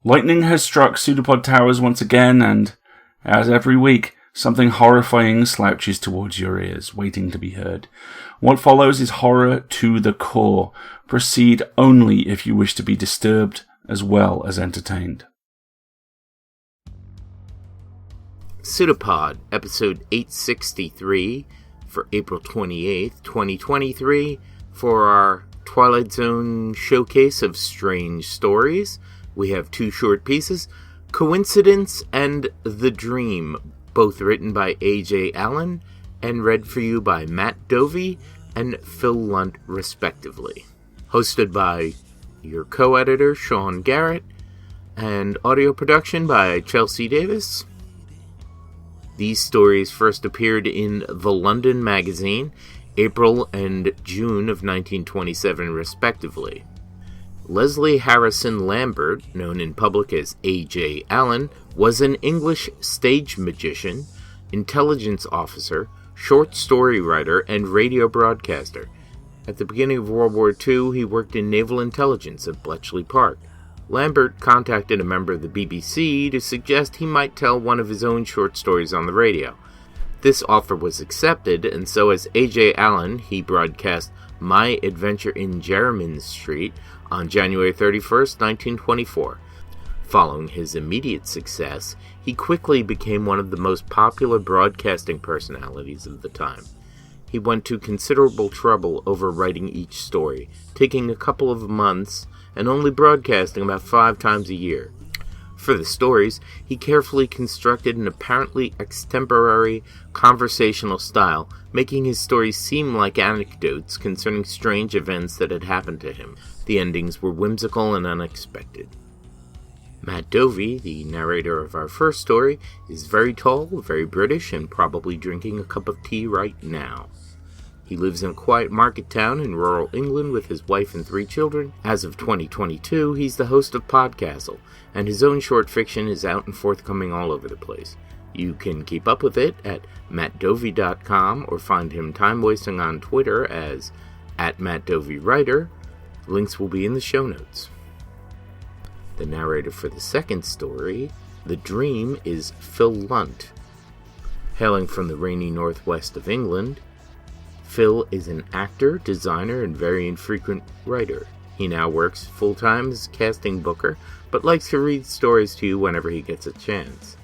Lightning has struck PseudoPod towers once again, and, as every week, something horrifying slouches towards your ears, waiting to be heard. What follows is horror to the core. Proceed only if you wish to be disturbed as well as entertained. PseudoPod, episode 863 for April 28th, 2023, for our Twilight Zone showcase of strange stories. We have two short pieces, Coincidence and The Dream, both written by A.J. Allen and read for you by Matt Dovey and Phil Lunt, respectively. Hosted by your co-editor, Sean Garrett, and audio production by Chelsea Davis. These stories first appeared in The London Magazine, April and June of 1927, respectively. Leslie Harrison Lambert, known in public as A.J. Allen, was an English stage magician, intelligence officer, short story writer, and radio broadcaster. At the beginning of World War II, he worked in naval intelligence at Bletchley Park. Lambert contacted a member of the BBC to suggest he might tell one of his own short stories on the radio. This offer was accepted, and so as A.J. Allen, he broadcast My Adventure in Jermyn Street on January 31st, 1924. Following his immediate success, he quickly became one of the most popular broadcasting personalities of the time. He went to considerable trouble over writing each story, taking a couple of months and only broadcasting about 5 times a year. For the stories, he carefully constructed an apparently extemporary conversational style, making his stories seem like anecdotes concerning strange events that had happened to him. The endings were whimsical and unexpected. Matt Dovey, the narrator of our first story, is very tall, very British, and probably drinking a cup of tea right now. He lives in a quiet market town in rural England with his wife and 3 children. As of 2022, he's the host of Podcastle, and his own short fiction is out and forthcoming all over the place. You can keep up with it at mattdovey.com or find him time-wasting on Twitter as @MattDoveyWriter. Links will be in the show notes. The narrator for the second story, The Dream, is Phil Lunt. Hailing from the rainy northwest of England, Phil is an actor, designer, and very infrequent writer. He now works full-time as a casting booker, but likes to read stories to you whenever he gets a chance.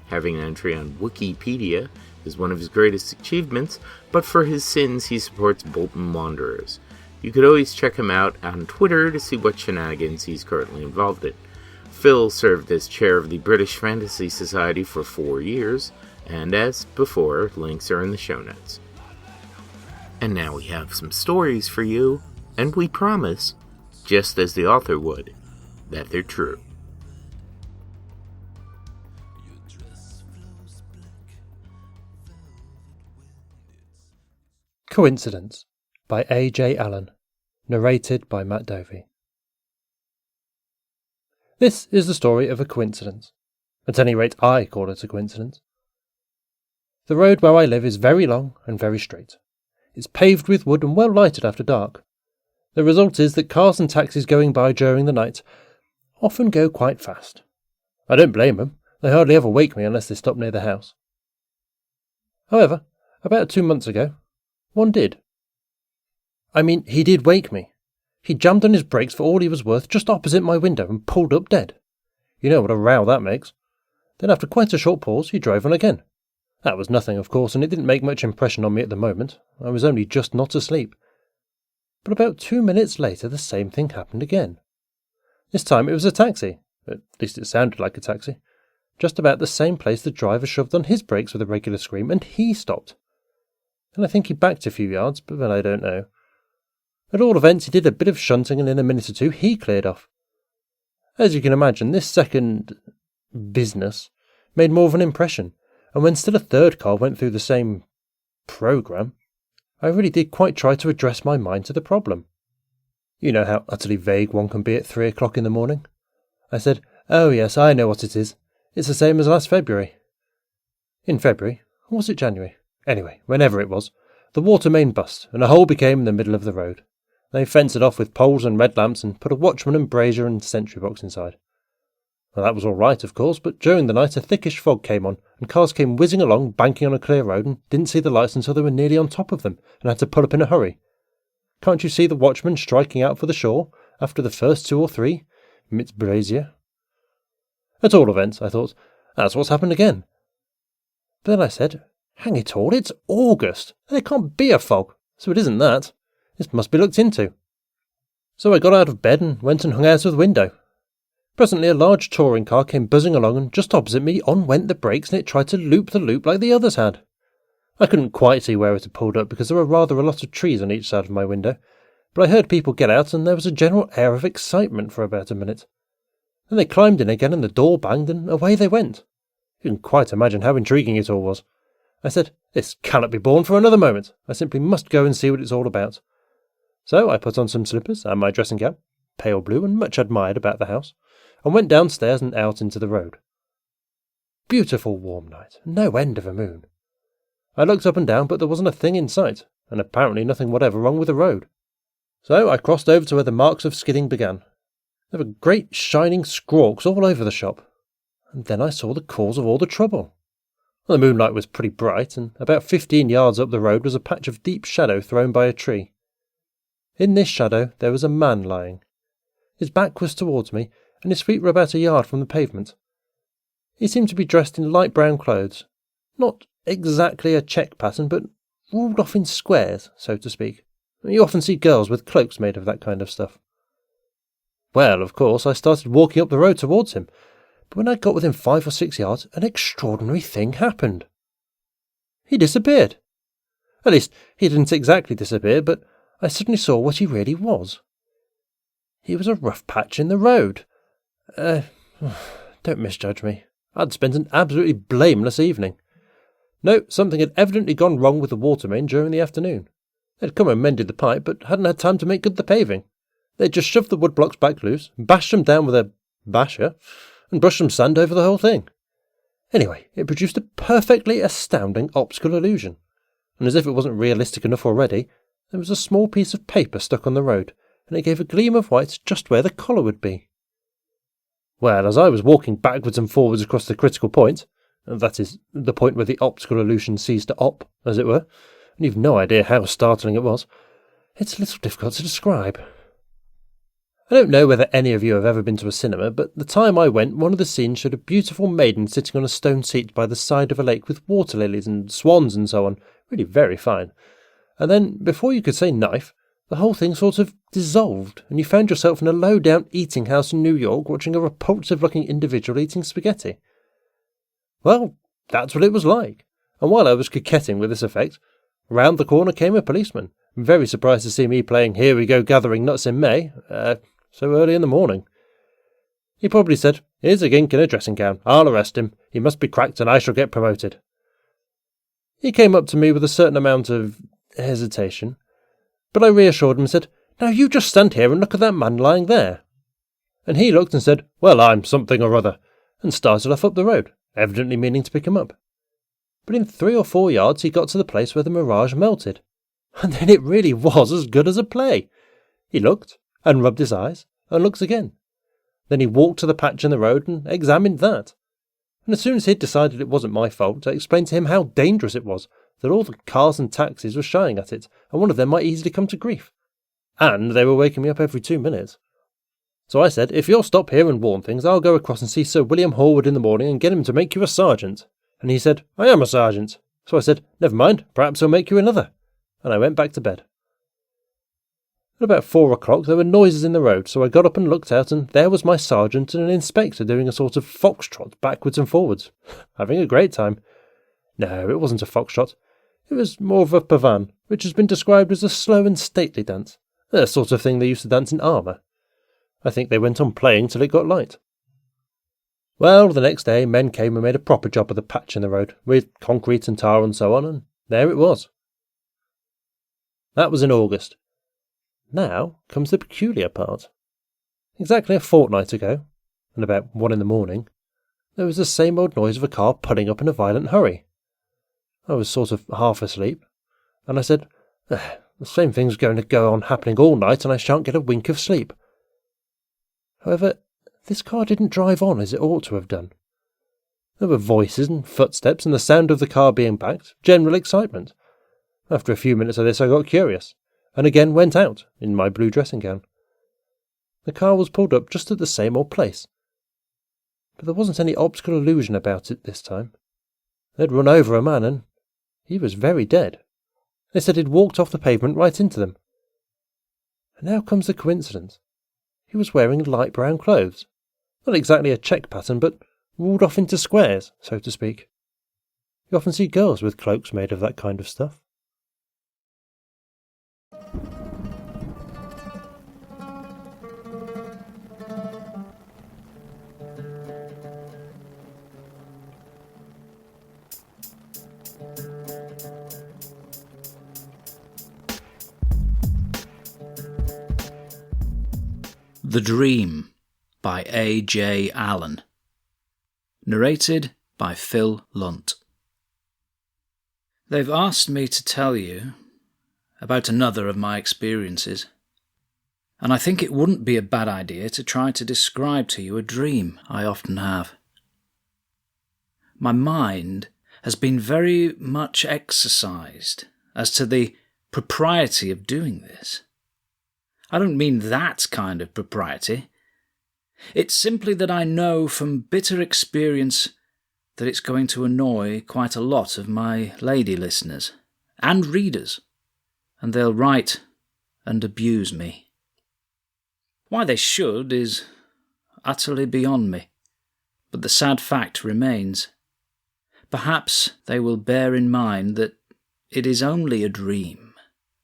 Having an entry on Wikipedia is one of his greatest achievements, but for his sins he supports Bolton Wanderers. You could always check him out on Twitter to see what shenanigans he's currently involved in. Phil served as chair of the British Fantasy Society for 4 years, and as before, links are in the show notes. And now we have some stories for you, and we promise, just as the author would, that they're true. Coincidence by A.J. Allen, narrated by Matt Dovey. This is the story of a coincidence. At any rate, I call it a coincidence. The road where I live is very long and very straight. It's paved with wood and well lighted after dark. The result is that cars and taxis going by during the night often go quite fast. I don't blame them. They hardly ever wake me unless they stop near the house. However, about 2 months ago, one did. I mean, he did wake me. He jammed on his brakes for all he was worth just opposite my window and pulled up dead. You know what a row that makes. Then after quite a short pause, he drove on again. That was nothing, of course, and it didn't make much impression on me at the moment. I was only just not asleep. But about 2 minutes later, the same thing happened again. This time it was a taxi. At least it sounded like a taxi. Just about the same place the driver shoved on his brakes with a regular scream, and he stopped. And I think he backed a few yards, but then I don't know. At all events, he did a bit of shunting, and in a minute or two he cleared off. As you can imagine, this second business made more of an impression, and when still a third car went through the same programme, I really did quite try to address my mind to the problem. You know how utterly vague one can be at 3 o'clock in the morning? I said, "Oh yes, I know what it is. It's the same as last February." In February, or was it January? Anyway, whenever it was, the water main bust, and a hole became in the middle of the road. They fenced it off with poles and red lamps and put a watchman and brazier and sentry box inside. Well, that was all right, of course, but during the night a thickish fog came on, and cars came whizzing along, banking on a clear road, and didn't see the lights until they were nearly on top of them, and had to pull up in a hurry. Can't you see the watchman striking out for the shore, after the first 2 or 3? Mit brazier. At all events, I thought, that's what's happened again. But then I said, hang it all, it's August, and there can't be a fog, so it isn't that. This must be looked into. So I got out of bed and went and hung out of the window. Presently a large touring car came buzzing along, and just opposite me on went the brakes, and it tried to loop the loop like the others had. I couldn't quite see where it had pulled up because there were rather a lot of trees on each side of my window, but I heard people get out, and there was a general air of excitement for about a minute. Then they climbed in again, and the door banged, and away they went. You can quite imagine how intriguing it all was. I said, this cannot be borne for another moment. I simply must go and see what it's all about. So I put on some slippers and my dressing gown, pale blue and much admired about the house, and went downstairs and out into the road. Beautiful warm night, no end of a moon. I looked up and down, but there wasn't a thing in sight, and apparently nothing whatever wrong with the road. So I crossed over to where the marks of skidding began. There were great shining scrawks all over the shop, and then I saw the cause of all the trouble. Well, the moonlight was pretty bright, and about 15 yards up the road was a patch of deep shadow thrown by a tree. In this shadow there was a man lying. His back was towards me, and his feet were about a yard from the pavement. He seemed to be dressed in light brown clothes, not exactly a check pattern, but ruled off in squares, so to speak. You often see girls with cloaks made of that kind of stuff. Well, of course, I started walking up the road towards him, but when I got within 5 or 6 yards, an extraordinary thing happened. He disappeared. At least, he didn't exactly disappear, but I suddenly saw what he really was. He was a rough patch in the road. Don't misjudge me. I'd spent an absolutely blameless evening. No, something had evidently gone wrong with the water main during the afternoon. They'd come and mended the pipe, but hadn't had time to make good the paving. They'd just shoved the wood blocks back loose, bashed them down with a basher, and brushed some sand over the whole thing. Anyway, it produced a perfectly astounding optical illusion, and as if it wasn't realistic enough already, there was a small piece of paper stuck on the road, and it gave a gleam of white just where the collar would be. Well, as I was walking backwards and forwards across the critical point, that is, the point where the optical illusion ceased to op, as it were, and you've no idea how startling it was, it's a little difficult to describe. I don't know whether any of you have ever been to a cinema, but the time I went, one of the scenes showed a beautiful maiden sitting on a stone seat by the side of a lake with water lilies and swans and so on, really very fine. And then, before you could say knife, the whole thing sort of dissolved, and you found yourself in a low-down eating house in New York watching a repulsive-looking individual eating spaghetti. Well, that's what it was like, and while I was coquetting with this effect, round the corner came a policeman, very surprised to see me playing Here We Go Gathering Nuts in May, so early in the morning. He probably said, "Here's a gink in a dressing gown. I'll arrest him. He must be cracked and I shall get promoted." He came up to me with a certain amount of hesitation, but I reassured him and said, "Now you just stand here and look at that man lying there." And he looked and said, "Well, I'm something or other," and started off up the road, evidently meaning to pick him up. But in 3 or 4 yards he got to the place where the mirage melted, and then it really was as good as a play. He looked, and rubbed his eyes, and looked again. Then he walked to the patch in the road and examined that. And as soon as he'd decided it wasn't my fault, I explained to him how dangerous it was, that all the cars and taxis were shying at it, and one of them might easily come to grief. And they were waking me up every 2 minutes. So I said, "If you'll stop here and warn things, I'll go across and see Sir William Horwood in the morning and get him to make you a sergeant." And he said, "I am a sergeant." So I said, "Never mind, perhaps he'll make you another." And I went back to bed. At about 4 o'clock there were noises in the road, so I got up and looked out, and there was my sergeant and an inspector doing a sort of foxtrot backwards and forwards, having a great time. No, it wasn't a foxtrot. It was more of a pavan, which has been described as a slow and stately dance, the sort of thing they used to dance in armour. I think they went on playing till it got light. Well, the next day men came and made a proper job of the patch in the road, with concrete and tar and so on, and there it was. That was in August. Now comes the peculiar part. Exactly a fortnight ago, and about 1 in the morning, there was the same old noise of a car pulling up in a violent hurry. I was sort of half asleep, and I said, "The same thing's going to go on happening all night, and I shan't get a wink of sleep." However, this car didn't drive on as it ought to have done. There were voices and footsteps and the sound of the car being backed, general excitement. After a few minutes of this I got curious, and again went out, in my blue dressing gown. The car was pulled up just at the same old place. But there wasn't any optical illusion about it this time. They'd run over a man, and he was very dead. They said he'd walked off the pavement right into them. And now comes the coincidence. He was wearing light brown clothes. Not exactly a check pattern, but ruled off into squares, so to speak. You often see girls with cloaks made of that kind of stuff. The Dream by A.J. Allen. Narrated by Phil Lunt. They've asked me to tell you about another of my experiences, and I think it wouldn't be a bad idea to try to describe to you a dream I often have. My mind has been very much exercised as to the propriety of doing this. I don't mean that kind of propriety. It's simply that I know from bitter experience that it's going to annoy quite a lot of my lady listeners and readers, and they'll write and abuse me. Why they should is utterly beyond me, but the sad fact remains. Perhaps they will bear in mind that it is only a dream,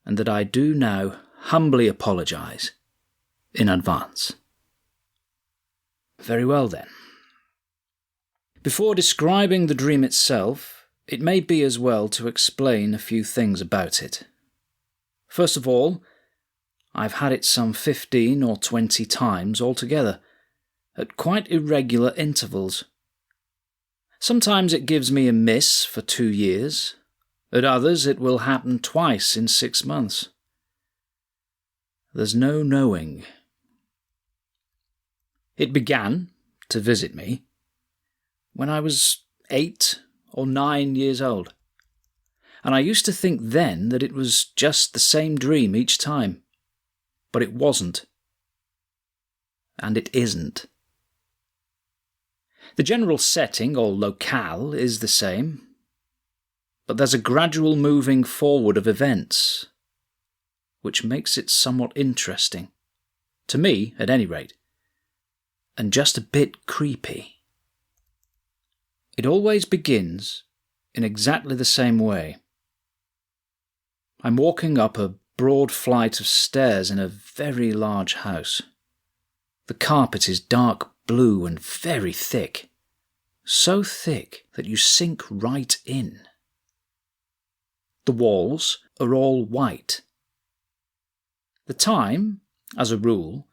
and that I do now humbly apologise in advance. Very well then. Before describing the dream itself, it may be as well to explain a few things about it. First of all, I've had it some 15 or 20 times altogether, at quite irregular intervals. Sometimes it gives me a miss for 2 years, at others it will happen twice in 6 months. There's no knowing. It began to visit me when I was 8 or 9 years old, and I used to think then that it was just the same dream each time, but it wasn't, and it isn't. The general setting or locale is the same, but there's a gradual moving forward of events, which makes it somewhat interesting, to me at any rate, and just a bit creepy. It always begins in exactly the same way. I'm walking up a broad flight of stairs in a very large house. The carpet is dark blue and very thick, so thick that you sink right in. The walls are all white. The time, as a rule,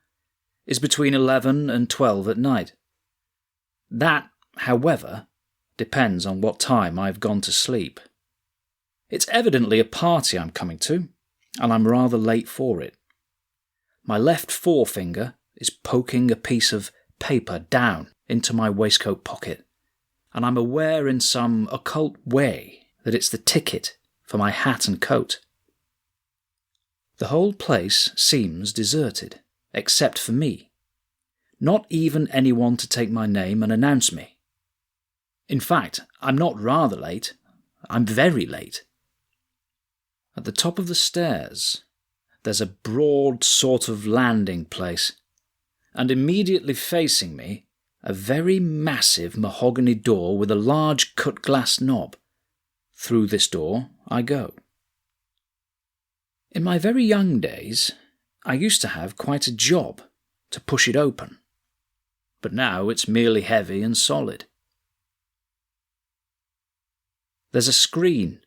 is between 11 and 12 at night. That, however, depends on what time I've gone to sleep. It's evidently a party I'm coming to, and I'm rather late for it. My left forefinger is poking a piece of paper down into my waistcoat pocket, and I'm aware in some occult way that it's the ticket for my hat and coat. The whole place seems deserted, except for me. Not even anyone to take my name and announce me. In fact, I'm not rather late, I'm very late. At the top of the stairs, there's a broad sort of landing place, and immediately facing me, a very massive mahogany door with a large cut-glass knob. Through this door I go. In my very young days, I used to have quite a job to push it open, but now it's merely heavy and solid. There's a screen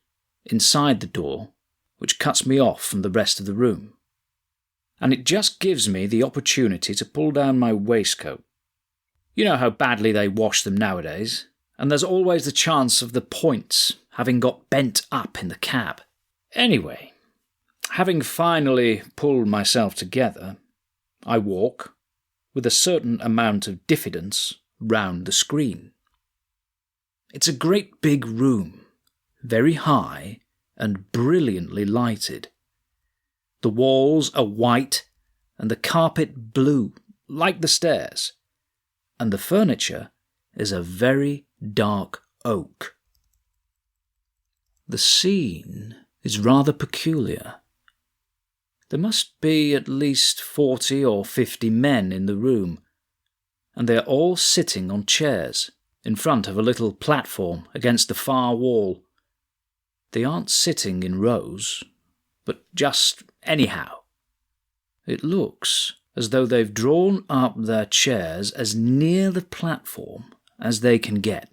inside the door which cuts me off from the rest of the room, and it just gives me the opportunity to pull down my waistcoat. You know how badly they wash them nowadays, and there's always the chance of the points having got bent up in the cab. Anyway, having finally pulled myself together, I walk, with a certain amount of diffidence round the screen. It's a great big room, very high and brilliantly lighted. The walls are white and the carpet blue, like the stairs, and the furniture is a very dark oak. The scene is rather peculiar. There must be at least 40 or 50 men in the room, and they are all sitting on chairs in front of a little platform against the far wall. They aren't sitting in rows, but just anyhow. It looks as though they've drawn up their chairs as near the platform as they can get.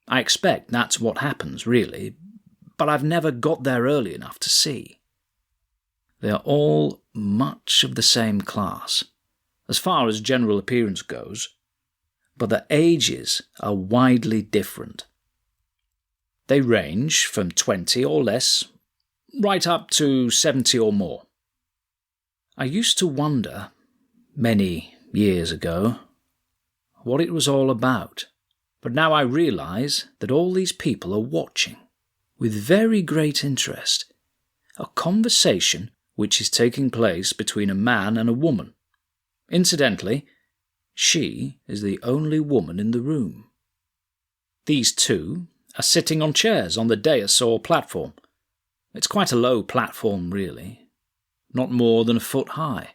I expect that's what happens, really, but I've never got there early enough to see. They are all much of the same class, as far as general appearance goes, but their ages are widely different. They range from 20 or less, right up to 70 or more. I used to wonder, many years ago, what it was all about, but now I realise that all these people are watching, with very great interest, a conversation which is taking place between a man and a woman. Incidentally, she is the only woman in the room. These two are sitting on chairs on the dais or platform. It's quite a low platform, really, not more than a foot high.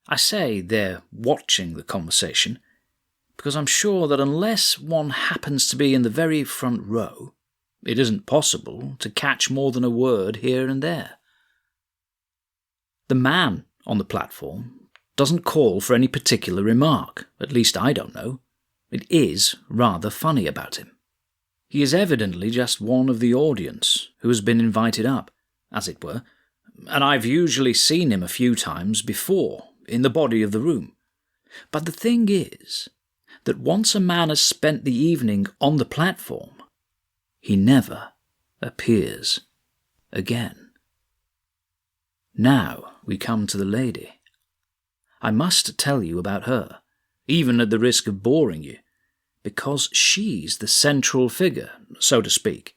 I say they're watching the conversation because I'm sure that unless one happens to be in the very front row, it isn't possible to catch more than a word here and there. The man on the platform doesn't call for any particular remark, at least I don't know. It is rather funny about him. He is evidently just one of the audience who has been invited up, as it were, and I've usually seen him a few times before in the body of the room. But the thing is that once a man has spent the evening on the platform, he never appears again. Now we come to the lady. I must tell you about her, even at the risk of boring you, because she's the central figure, so to speak.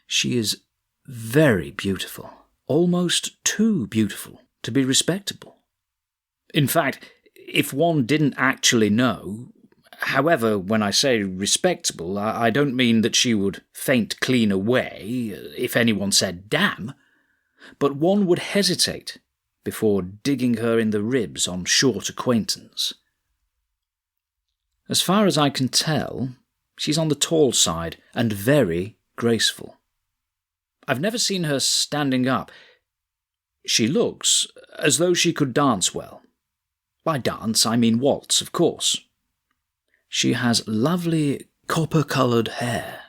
She is very beautiful, almost too beautiful to be respectable. In fact, if one didn't actually know, however, when I say respectable, I don't mean that she would faint clean away if anyone said damn, but one would hesitate before digging her in the ribs on short acquaintance. As far as I can tell, she's on the tall side and very graceful. I've never seen her standing up. She looks as though she could dance well. By dance, I mean waltz, of course. She has lovely copper-coloured hair,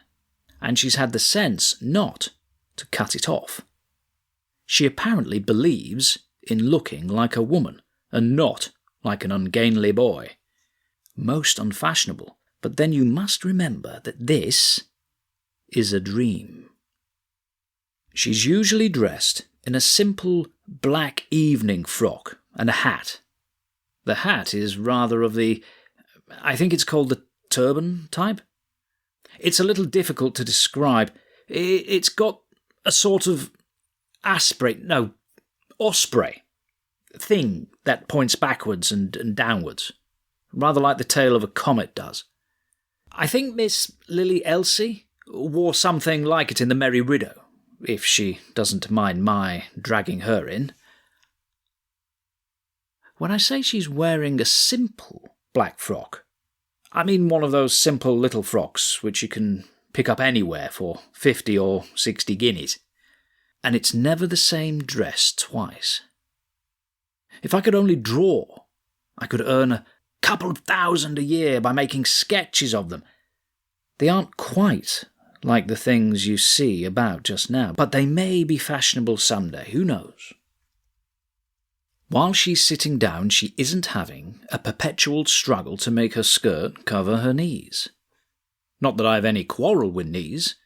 and she's had the sense not to cut it off. She apparently believes in looking like a woman, and not like an ungainly boy. Most unfashionable, but then you must remember that this is a dream. She's usually dressed in a simple black evening frock and a hat. The hat is rather of the, I think it's called the turban type. It's a little difficult to describe. It's got a sort of osprey thing that points backwards and downwards, rather like the tail of a comet does. I think Miss Lily Elsie wore something like it in The Merry Widow, if she doesn't mind my dragging her in. When I say she's wearing a simple black frock, I mean one of those simple little frocks which you can pick up anywhere for 50 or 60 guineas. And it's never the same dress twice. If I could only draw, I could earn a couple of thousand a year by making sketches of them. They aren't quite like the things you see about just now, but they may be fashionable someday, who knows? While she's sitting down, she isn't having a perpetual struggle to make her skirt cover her knees. Not that I've any quarrel with knees,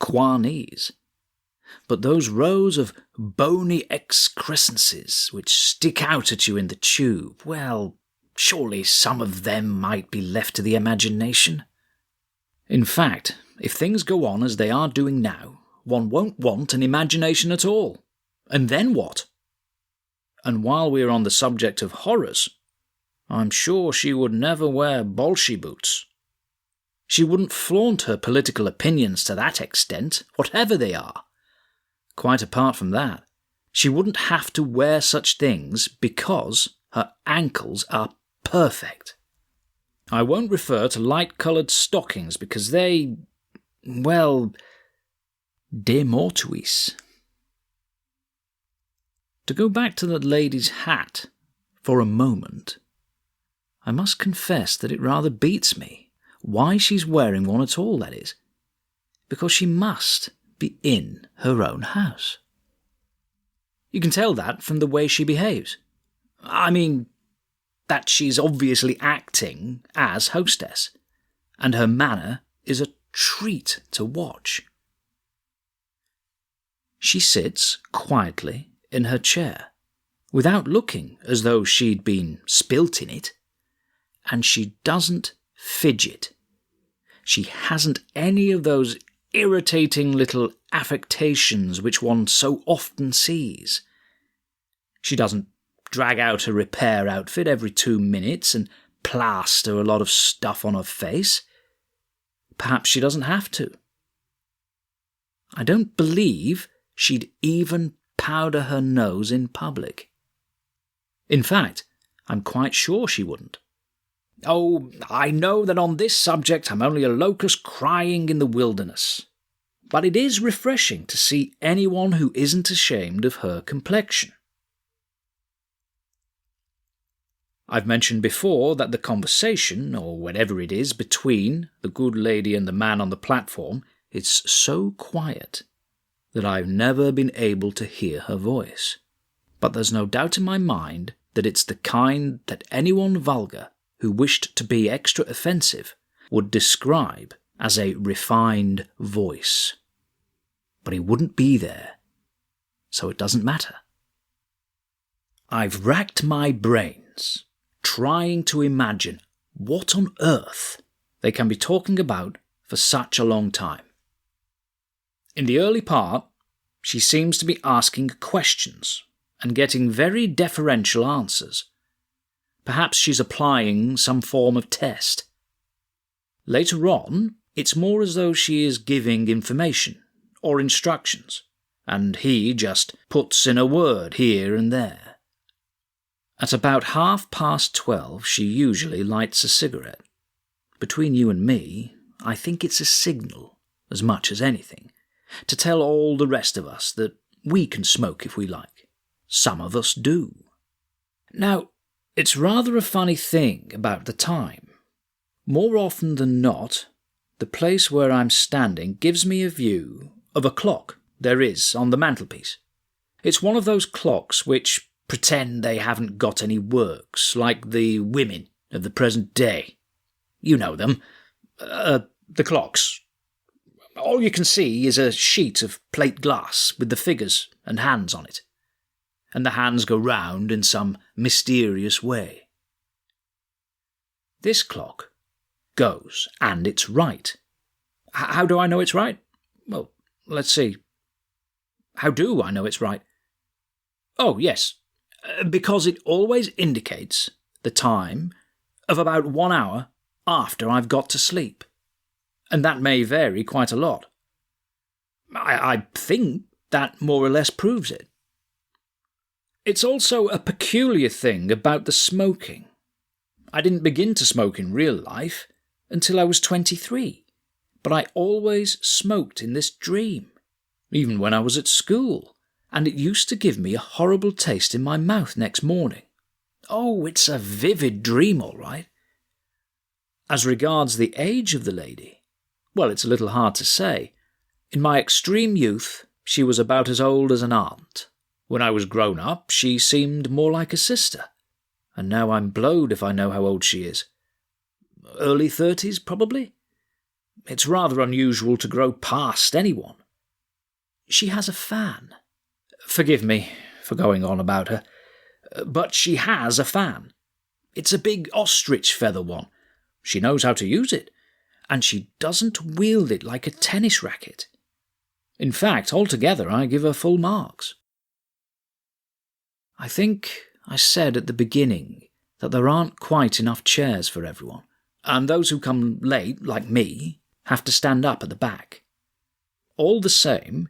qua knees. But those rows of bony excrescences which stick out at you in the tube, well, surely some of them might be left to the imagination. In fact, if things go on as they are doing now, one won't want an imagination at all. And then what? And while we're on the subject of horrors, I'm sure she would never wear bolshy boots. She wouldn't flaunt her political opinions to that extent, whatever they are. Quite apart from that, she wouldn't have to wear such things because her ankles are perfect. I won't refer to light-coloured stockings because they, well, de mortuis. To go back to the lady's hat for a moment, I must confess that it rather beats me why she's wearing one at all, that is, because she must be in her own house. You can tell that from the way she behaves. I mean, that she's obviously acting as hostess, and her manner is a treat to watch. She sits quietly in her chair, without looking as though she'd been spilt in it, and she doesn't fidget. She hasn't any of those irritating little affectations which one so often sees. She doesn't drag out her repair outfit every 2 minutes and plaster a lot of stuff on her face. Perhaps she doesn't have to. I don't believe she'd even powder her nose in public. In fact, I'm quite sure she wouldn't. Oh, I know that on this subject I'm only a locust crying in the wilderness, but it is refreshing to see anyone who isn't ashamed of her complexion. I've mentioned before that the conversation, or whatever it is, between the good lady and the man on the platform is so quiet that I've never been able to hear her voice. But there's no doubt in my mind that it's the kind that anyone vulgar who wished to be extra offensive would describe as a refined voice. But he wouldn't be there, so it doesn't matter. I've racked my brains trying to imagine what on earth they can be talking about for such a long time. In the early part, she seems to be asking questions and getting very deferential answers. Perhaps she's applying some form of test. Later on, it's more as though she is giving information or instructions, and he just puts in a word here and there. At about 12:30, she usually lights a cigarette. Between you and me, I think it's a signal, as much as anything, to tell all the rest of us that we can smoke if we like. Some of us do. Now, it's rather a funny thing about the time. More often than not, the place where I'm standing gives me a view of a clock there is on the mantelpiece. It's one of those clocks which pretend they haven't got any works, like the women of the present day. You know them. The clocks. All you can see is a sheet of plate glass with the figures and hands on it, and the hands go round in some mysterious way. This clock goes, and it's right. How do I know it's right? Well, let's see. How do I know it's right? Oh, yes, because it always indicates the time of about 1 hour after I've got to sleep, and that may vary quite a lot. I think that more or less proves it. It's also a peculiar thing about the smoking. I didn't begin to smoke in real life until I was 23, but I always smoked in this dream, even when I was at school, and it used to give me a horrible taste in my mouth next morning. Oh, it's a vivid dream, all right. As regards the age of the lady, well, it's a little hard to say. In my extreme youth, she was about as old as an aunt. When I was grown up, she seemed more like a sister. And now I'm blowed if I know how old she is. Early 30s, probably? It's rather unusual to grow past anyone. She has a fan. Forgive me for going on about her, but she has a fan. It's a big ostrich feather one. She knows how to use it, and she doesn't wield it like a tennis racket. In fact, altogether, I give her full marks. I think I said at the beginning that there aren't quite enough chairs for everyone, and those who come late, like me, have to stand up at the back. All the same,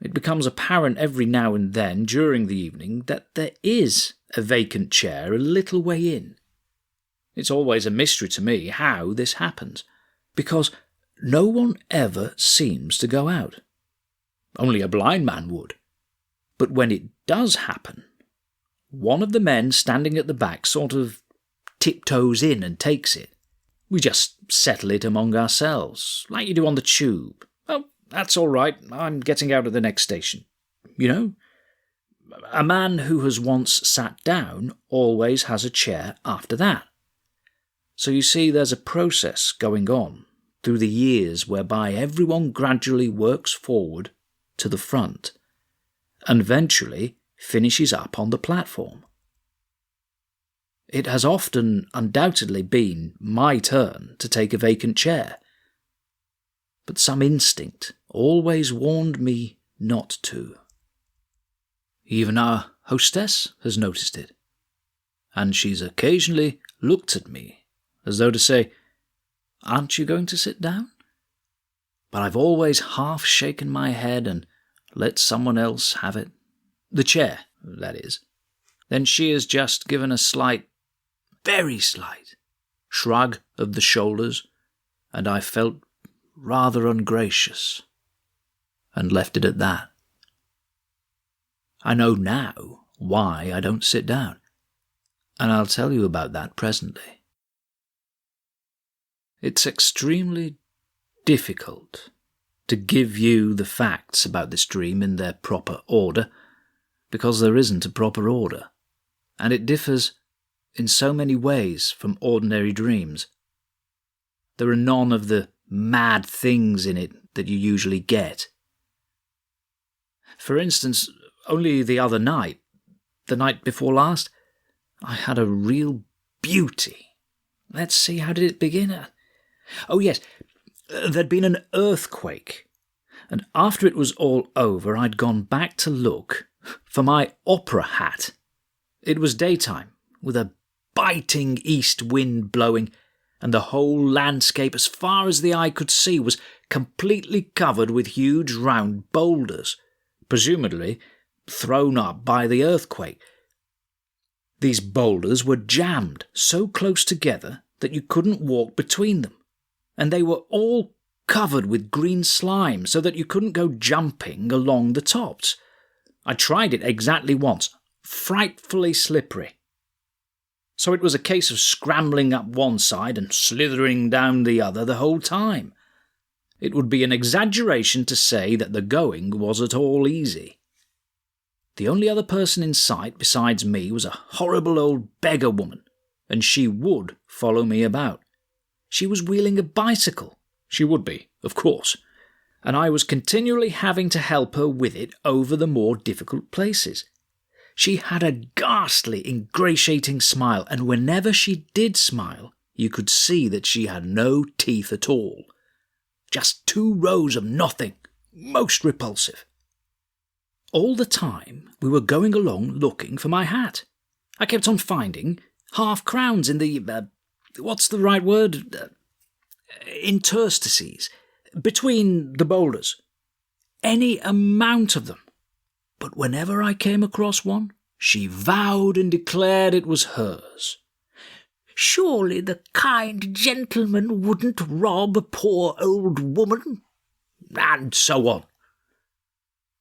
it becomes apparent every now and then during the evening that there is a vacant chair a little way in. It's always a mystery to me how this happens, because no one ever seems to go out. Only a blind man would. But when it does happen, one of the men standing at the back sort of tiptoes in and takes it. We just settle it among ourselves, like you do on the tube. Oh, that's all right, I'm getting out at the next station. You know? A man who has once sat down always has a chair after that. So you see, there's a process going on through the years whereby everyone gradually works forward to the front and eventually finishes up on the platform. It has often undoubtedly been my turn to take a vacant chair, but some instinct always warned me not to. Even our hostess has noticed it, and she's occasionally looked at me as though to say, "Aren't you going to sit down?" But I've always half shaken my head and let someone else have it. The chair, that is. Then she has just given a slight, very slight, shrug of the shoulders, and I felt rather ungracious, and left it at that. I know now why I don't sit down, and I'll tell you about that presently. It's extremely difficult to give you the facts about this dream in their proper order, because there isn't a proper order, and it differs in so many ways from ordinary dreams. There are none of the mad things in it that you usually get. For instance, only the other night, the night before last, I had a real beauty. Let's see, how did it begin? Oh yes, there'd been an earthquake, and after it was all over, I'd gone back to look for my opera hat. It was daytime, with a biting east wind blowing, and the whole landscape, as far as the eye could see, was completely covered with huge round boulders, presumably thrown up by the earthquake. These boulders were jammed so close together that you couldn't walk between them, and they were all covered with green slime so that you couldn't go jumping along the tops. I tried it exactly once, frightfully slippery. So it was a case of scrambling up one side and slithering down the other the whole time. It would be an exaggeration to say that the going was at all easy. The only other person in sight besides me was a horrible old beggar woman, and she would follow me about. She was wheeling a bicycle. She would be, of course, and I was continually having to help her with it over the more difficult places. She had a ghastly, ingratiating smile, and whenever she did smile, you could see that she had no teeth at all. Just 2 rows of nothing, most repulsive. All the time we were going along looking for my hat. I kept on finding half-crowns in the, what's the right word? Interstices, between the boulders. Any amount of them. But whenever I came across one, she vowed and declared it was hers. Surely the kind gentleman wouldn't rob a poor old woman? And so on.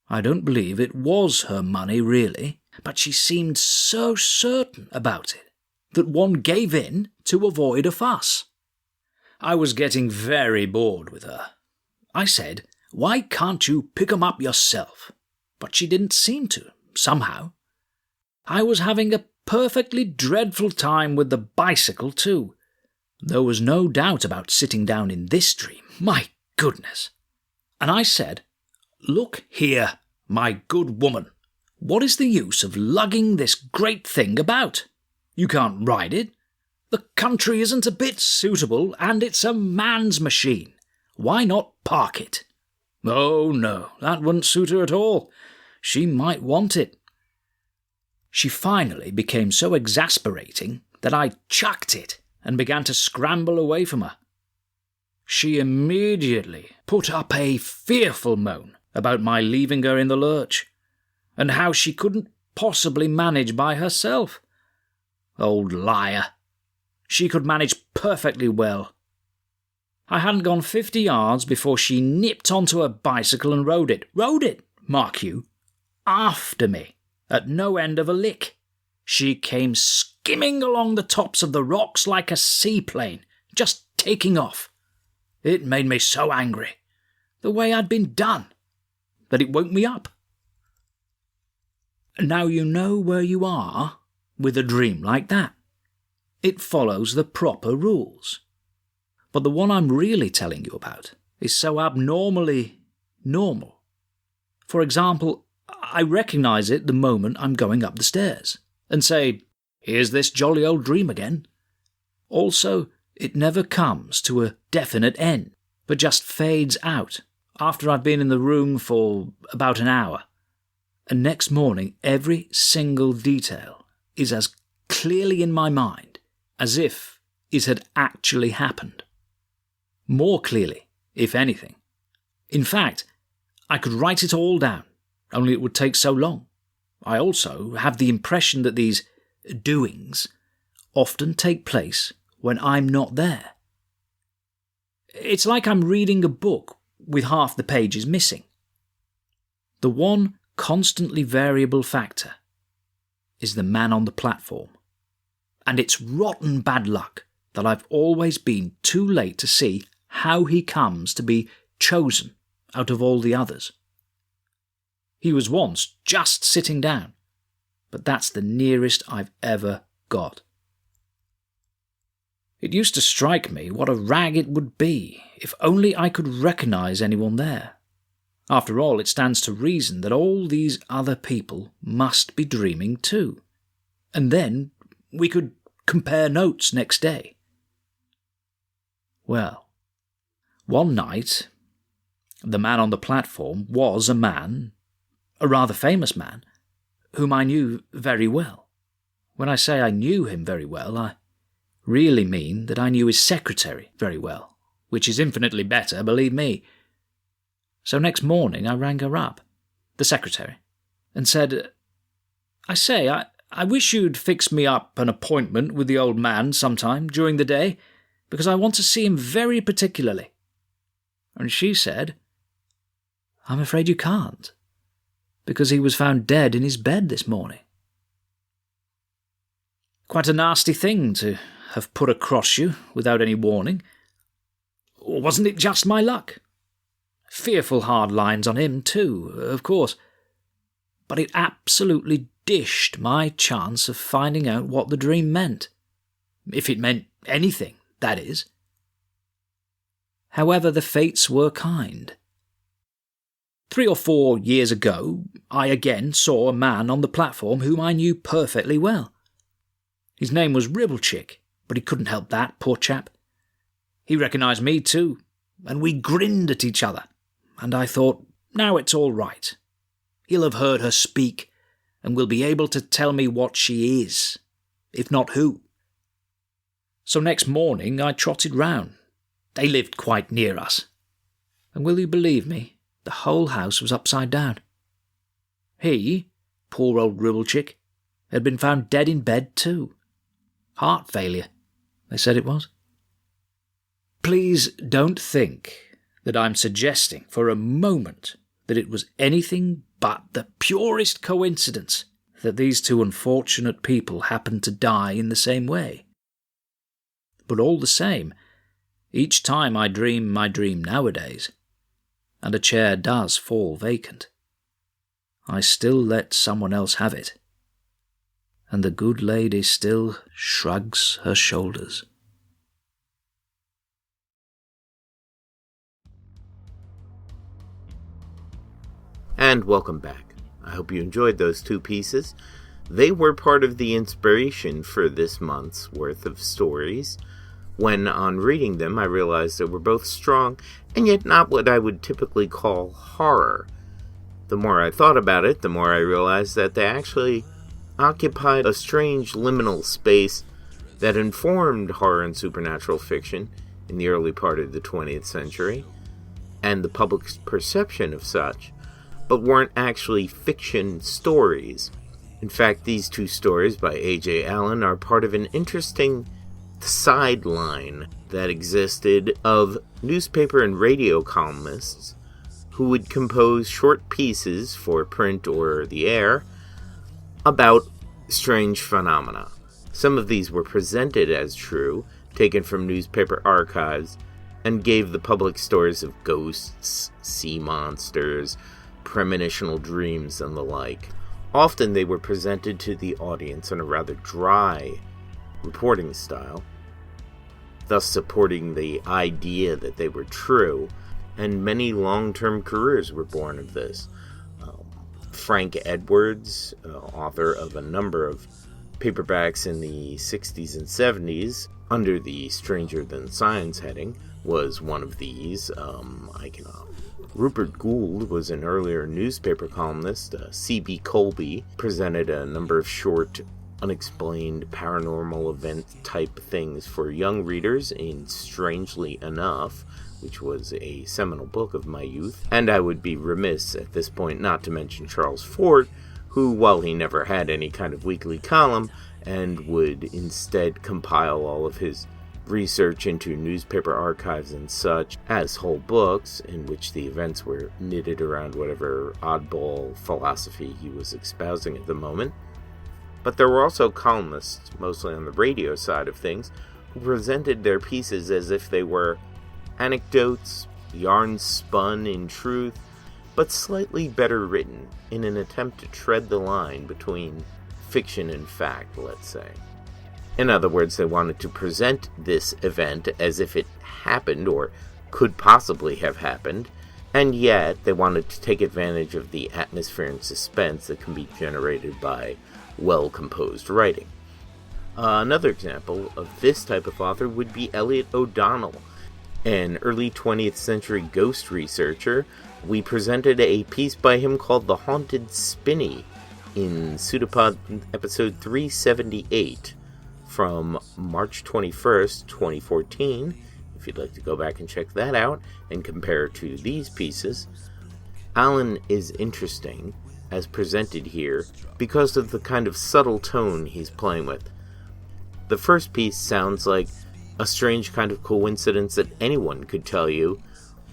I don't believe it was her money, really, but she seemed so certain about it that one gave in to avoid a fuss. I was getting very bored with her. I said, "Why can't you pick 'em up yourself?" But she didn't seem to, somehow. I was having a perfectly dreadful time with the bicycle, too. There was no doubt about sitting down in this dream. My goodness! And I said, "Look here, my good woman. What is the use of lugging this great thing about? You can't ride it. The country isn't a bit suitable, and it's a man's machine. Why not park it?" "Oh, no, that wouldn't suit her at all. She might want it." She finally became so exasperating that I chucked it and began to scramble away from her. She immediately put up a fearful moan about my leaving her in the lurch, and how she couldn't possibly manage by herself. Old liar. She could manage perfectly well. I hadn't gone 50 yards before she nipped onto her bicycle and rode it. Rode it, mark you, after me, at no end of a lick. She came skimming along the tops of the rocks like a seaplane, just taking off. It made me so angry, the way I'd been done, that it woke me up. Now you know where you are with a dream like that. It follows the proper rules. But the one I'm really telling you about is so abnormally normal. For example, I recognise it the moment I'm going up the stairs, and say, "Here's this jolly old dream again." Also, it never comes to a definite end, but just fades out after I've been in the room for about an hour. And next morning, every single detail is as clearly in my mind as if it had actually happened. More clearly, if anything. In fact, I could write it all down, only it would take so long. I also have the impression that these doings often take place when I'm not there. It's like I'm reading a book with half the pages missing. The one constantly variable factor is the man on the platform. And it's rotten bad luck that I've always been too late to see how he comes to be chosen out of all the others. He was once just sitting down, but that's the nearest I've ever got. It used to strike me what a rag it would be if only I could recognise anyone there. After all, it stands to reason that all these other people must be dreaming too. And then we could compare notes next day. Well, one night, the man on the platform was a man, a rather famous man, whom I knew very well. When I say I knew him very well, I really mean that I knew his secretary very well, which is infinitely better, believe me. So next morning I rang her up, the secretary, and said, I wish you'd fix me up an appointment with the old man sometime during the day, because I want to see him very particularly." And she said, "I'm afraid you can't, because he was found dead in his bed this morning." Quite a nasty thing to have put across you without any warning. Wasn't it just my luck? Fearful hard lines on him too, of course. But it absolutely dished my chance of finding out what the dream meant. If it meant anything, that is. However, the fates were kind. 3 or 4 years ago, I again saw a man on the platform whom I knew perfectly well. His name was Ribblechick, but he couldn't help that, poor chap. He recognised me too, and we grinned at each other, and I thought, now it's all right. He'll have heard her speak, and will be able to tell me what she is, if not who. So next morning I trotted round. They lived quite near us. And will you believe me, the whole house was upside down. He, poor old Ribblechick, had been found dead in bed too. Heart failure, they said it was. Please don't think that I'm suggesting for a moment that it was anything but the purest coincidence that these two unfortunate people happened to die in the same way. But all the same, each time I dream my dream nowadays, and a chair does fall vacant, I still let someone else have it, and the good lady still shrugs her shoulders. And welcome back. I hope you enjoyed those two pieces. They were part of the inspiration for this month's worth of stories. When, on reading them, I realized they were both strong, and yet not what I would typically call horror. The more I thought about it, the more I realized that they actually occupied a strange liminal space that informed horror and supernatural fiction in the early part of the 20th century, and the public's perception of such, but weren't actually fiction stories. In fact, these two stories by A.J. Allen are part of an interesting sideline that existed of newspaper and radio columnists who would compose short pieces for print or the air about strange phenomena. Some of these were presented as true, taken from newspaper archives, and gave the public stories of ghosts, sea monsters, premonitional dreams, and the like. Often they were presented to the audience in a rather dry reporting style, thus supporting the idea that they were true, and many long-term careers were born of this. Frank Edwards, author of a number of paperbacks in the 60s and 70s, under the Stranger Than Science heading, was one of these. Rupert Gould was an earlier newspaper columnist. C.B. Colby presented a number of short, unexplained paranormal event type things for young readers in Strangely Enough, which was a seminal book of my youth. And I would be remiss at this point not to mention Charles Fort, who, while he never had any kind of weekly column, and would instead compile all of his research into newspaper archives and such as whole books, in which the events were knitted around whatever oddball philosophy he was espousing at the moment. But there were also columnists, mostly on the radio side of things, who presented their pieces as if they were anecdotes, yarns spun in truth, but slightly better written, in an attempt to tread the line between fiction and fact, let's say. In other words, they wanted to present this event as if it happened or could possibly have happened, and yet they wanted to take advantage of the atmosphere and suspense that can be generated by well-composed writing. Another example of this type of author would be Elliot O'Donnell, an early 20th century ghost researcher. We presented a piece by him called The Haunted Spinney in PseudoPod episode 378 from March 21st, 2014. If you'd like to go back and check that out and compare to these pieces. Allen is interesting as presented here because of the kind of subtle tone he's playing with. The first piece sounds like a strange kind of coincidence that anyone could tell you,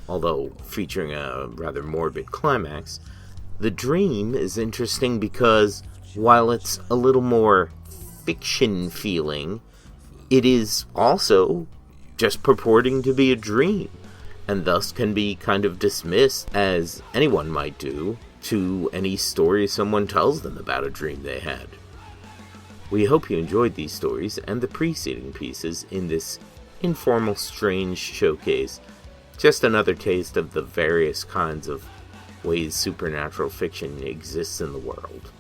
although featuring a rather morbid climax. The dream is interesting because, while it's a little more fiction feeling, it is also just purporting to be a dream, and thus can be kind of dismissed, as anyone might do, to any story someone tells them about a dream they had. We hope you enjoyed these stories and the preceding pieces in this informal, strange showcase. Just another taste of the various kinds of ways supernatural fiction exists in the world.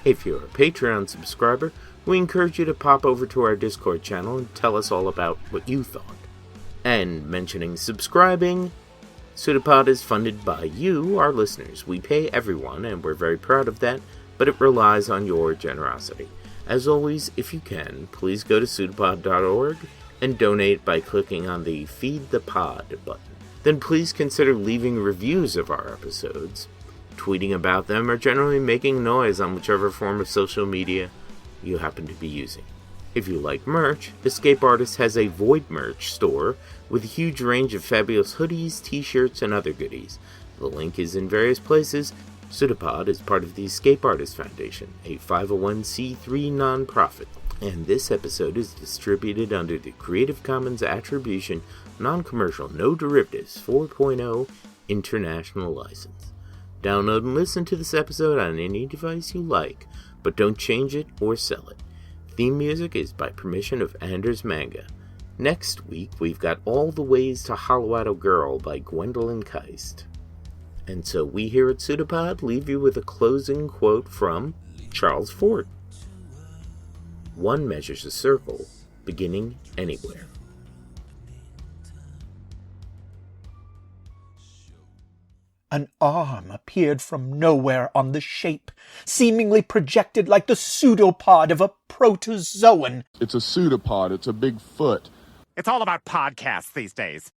If you're a Patreon subscriber, we encourage you to pop over to our Discord channel and tell us all about what you thought. And mentioning subscribing, PseudoPod is funded by you, our listeners. We pay everyone, and we're very proud of that, but it relies on your generosity. As always, if you can, please go to pseudopod.org and donate by clicking on the Feed the Pod button. Then please consider leaving reviews of our episodes, tweeting about them, or generally making noise on whichever form of social media you happen to be using. If you like merch, Escape Artist has a Void merch store with a huge range of fabulous hoodies, t-shirts, and other goodies. The link is in various places. PseudoPod is part of the Escape Artist Foundation, a 501c3 nonprofit, and this episode is distributed under the Creative Commons Attribution, Non-Commercial, No Derivatives 4.0 International License. Download and listen to this episode on any device you like, but don't change it or sell it. Theme music is by permission of Anders Manga. Next week, we've got All the Ways to Hollow Out a Girl by Gwendolyn Keist. And so we here at PseudoPod leave you with a closing quote from Charles Fort. One measures a circle, beginning anywhere. An arm appeared from nowhere on the shape, seemingly projected like the pseudopod of a protozoan. It's a pseudopod. It's a big foot. It's all about podcasts these days.